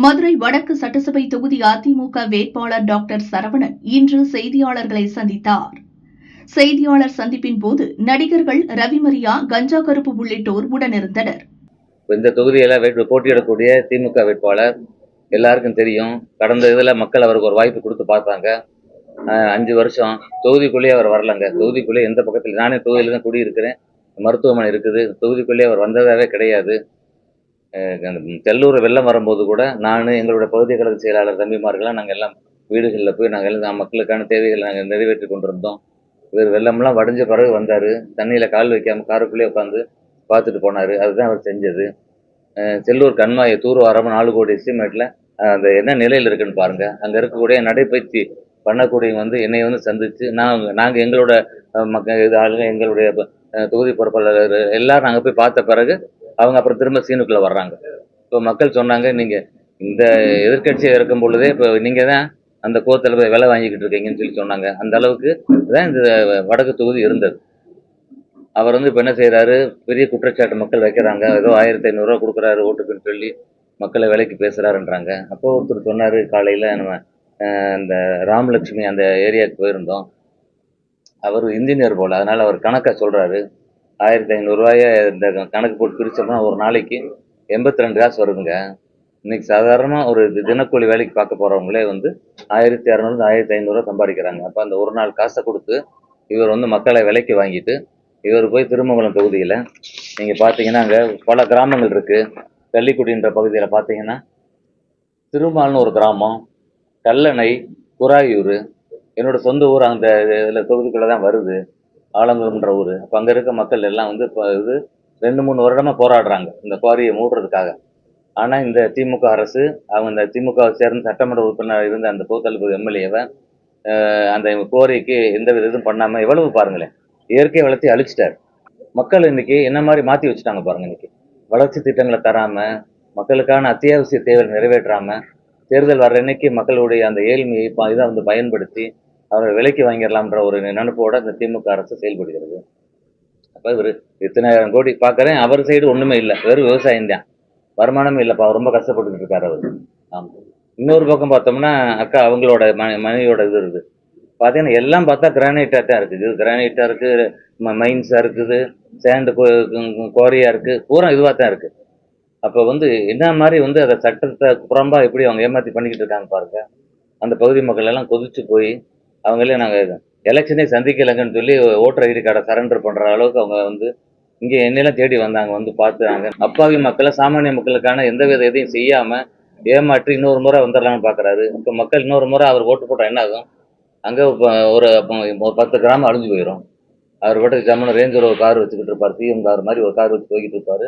மதுரை வடக்கு சட்டசபை தொகுதி அதிமுக வேட்பாளர் டாக்டர் சரவணன் இன்று செய்தியாளர்களை சந்தித்தார். செய்தியாளர் சந்திப்பின் போது நடிகர்கள் ரவிமரியா, கஞ்சா கருப்பு உள்ளிட்டோர் உடனிருந்தனர். இந்த தொகுதியில போட்டியிடக்கூடிய திமுக வேட்பாளர் எல்லாருக்கும் தெரியும். கடந்த இதுல மக்கள் அவருக்கு ஒரு வாய்ப்பு கொடுத்து பார்த்தாங்க. 5 வருஷம் தொகுதிக்குள்ளேயே அவர் வரலங்க. தொகுதிக்குள்ளே எந்த பக்கத்தில், நானே தொகுதியில தான் குடியிருக்கிறேன், மருத்துவமனை இருக்குது, தொகுதிக்குள்ளேயே அவர் வந்ததாவே கிடையாது. தெல்லூர் வெள்ளம் வரும்போது கூட நான், எங்களுடைய பகுதி கழக செயலாளர் தம்பிமார்கள்லாம் நாங்கள் எல்லாம் வீடுகளில் போய் நாங்கள் எல்லாம் மக்களுக்கான தேவைகளை நாங்கள் நிறைவேற்றி கொண்டிருந்தோம். இவர் வெள்ளம்லாம் வடிஞ்ச பிறகு வந்தார். தண்ணியில் கால் வைக்காமல் காருக்குள்ளேயே உட்காந்து பார்த்துட்டு போனார். அதுதான் அவர் செஞ்சது. செல்லூர் கண்மாயை தூர்வாரம் 4 கோடி எஸ்டிமேட்டில் அந்த என்ன நிலையில் இருக்குன்னு பாருங்கள். அங்கே இருக்கக்கூடிய நடைபயிற்சி பண்ணக்கூடியவங்க என்னை சந்தித்து நாங்கள் எங்களோட ஆளுங்க, எங்களுடைய தொகுதி பொறுப்பாளர் எல்லாரும் நாங்கள் போய் பார்த்த பிறகு அவங்க அப்புறம் திரும்ப சீனுக்குள்ளே வர்றாங்க. இப்போ மக்கள் சொன்னாங்க, நீங்கள் இந்த எதிர்கட்சியாக இருக்கும் பொழுதே இப்போ நீங்கள் தான் அந்த கோத்தில் போய் விலை வாங்கிக்கிட்டு இருக்கீங்கன்னு சொல்லி சொன்னாங்க. அந்த அளவுக்கு தான் இந்த வடக்கு தொகுதி இருந்தது. அவர் இப்போ என்ன செய்கிறாரு, பெரிய குற்றச்சாட்டு மக்கள் வைக்கிறாங்க. ஏதோ 1500 ரூபா கொடுக்குறாரு ஓட்டுக்குன்னு சொல்லி மக்களை விலைக்கு பேசுகிறாருன்றாங்க. அப்போ ஒருத்தர் சொன்னார், காலையில் நம்ம இந்த ராமலட்சுமி அந்த ஏரியாவுக்கு போயிருந்தோம். அவர் இன்ஜினியர் போல், அதனால் அவர் கணக்கை சொல்கிறாரு. 1500 ரூபாயை இந்த கணக்கு போட்டு பிரித்தோம்னா ஒரு நாளைக்கு 82 காசு வருதுங்க. இன்னைக்கு சாதாரணமாக ஒரு தினக்கூலி வேலைக்கு பார்க்க போகிறவங்களே 1200 1500 சம்பாதிக்கிறாங்க. அப்போ அந்த ஒரு நாள் காசை கொடுத்து இவர் மக்களை விலைக்கு வாங்கிட்டு இவர் போய் திருமங்கலம் தொகுதியில் நீங்கள் பார்த்தீங்கன்னா அங்கே பல கிராமங்கள் இருக்குது. கள்ளிக்குடின்ற பகுதியில் பார்த்தீங்கன்னா திருமால்னு ஒரு கிராமம், கல்லணை, குராயூர், என்னோட சொந்த ஊர் அந்த இதில் தொகுதிக்குள்ளே தான் வருது, ஆலங்குளம்ன்ற ஊர். அப்போ அங்கே இருக்க மக்கள் எல்லாம் இப்போ 2-3 வருடமாக போராடுறாங்க இந்த குவாரியை மூடுறதுக்காக. ஆனால் இந்த திமுக அரசு, அவங்க இந்த திமுகவை சேர்ந்த சட்டமன்ற உறுப்பினர் இருந்த அந்த தோத்தல் எம்எல்ஏவை அந்த கோரிக்கைக்கு எந்த வித இதுவும் பண்ணாமல் எவ்வளவு பாருங்களேன், இயற்கை வளர்ச்சி அழிச்சிட்டார். மக்கள் இன்னைக்கு என்ன மாதிரி மாற்றி வச்சுட்டாங்க பாருங்க. இன்னைக்கு வளர்ச்சி திட்டங்களை தராமல், மக்களுக்கான அத்தியாவசிய தேவையை நிறைவேற்றாமல், தேர்தல் வர்ற இன்னைக்கு மக்களுடைய அந்த ஏழ்மையை இதை பயன்படுத்தி அவரை விலைக்கு வாங்கிடலாம்ன்ற ஒரு நினைப்போட இந்த திமுக அரசு செயல்படுகிறது. அப்போ இவர் இத்தனை கோடி பார்க்குறேன், அவர் சைடு ஒன்றுமே இல்லை, வெறும் விவசாயம் தான், வருமானமே இல்லைப்பா, ரொம்ப கஷ்டப்பட்டுட்டு இருக்காரு அவர். ஆமாம். இன்னொரு பக்கம் பார்த்தோம்னா அக்கா அவங்களோட மனைவியோட இது இருக்குது பார்த்தீங்கன்னா, எல்லாம் பார்த்தா கிரானைட்டாக தான் இருக்குது. கிரானைட்டாக இருக்குது, மைன்ஸாக இருக்குது, சேண்டு குவாரியாக இருக்குது, பூரா இதுவாக தான் இருக்குது. அப்போ என்ன மாதிரி அதை சட்டத்தை புறம்பாக எப்படி அவங்க ஏமாற்றி பண்ணிக்கிட்டு இருக்காங்க பாருங்க. அந்த பகுதி மக்கள் எல்லாம் கொதிச்சு போய் அவங்களே நாங்கள் எலெக்ஷனே சந்திக்கலைங்கன்னு சொல்லி ஓட்டர் ஐடி கார்டை சரண்டர் பண்ணுற அளவுக்கு அவங்க இங்கே என்னெல்லாம் தேடி வந்தாங்க, பார்த்துறாங்க. அப்பாவி மக்களை, சாமானிய மக்களுக்கான எந்த வித எதையும் செய்யாமல் ஏமாற்றி இன்னொரு முறை வந்துடலாம்னு பார்க்குறாரு. இப்போ மக்கள் இன்னொரு முறை அவர் ஓட்டு போட்டால் என்ன ஆகும், அங்கே ஒரு 10 கிராமம் அழிஞ்சு போயிடும். அவர் பாட்டுக்கு ஜம்மன் ரேஞ்சர் ஒரு கார் வச்சுக்கிட்டு இருப்பார், சிஎம் கார் மாதிரி ஒரு கார் வச்சு போய்கிட்டு இருப்பார்.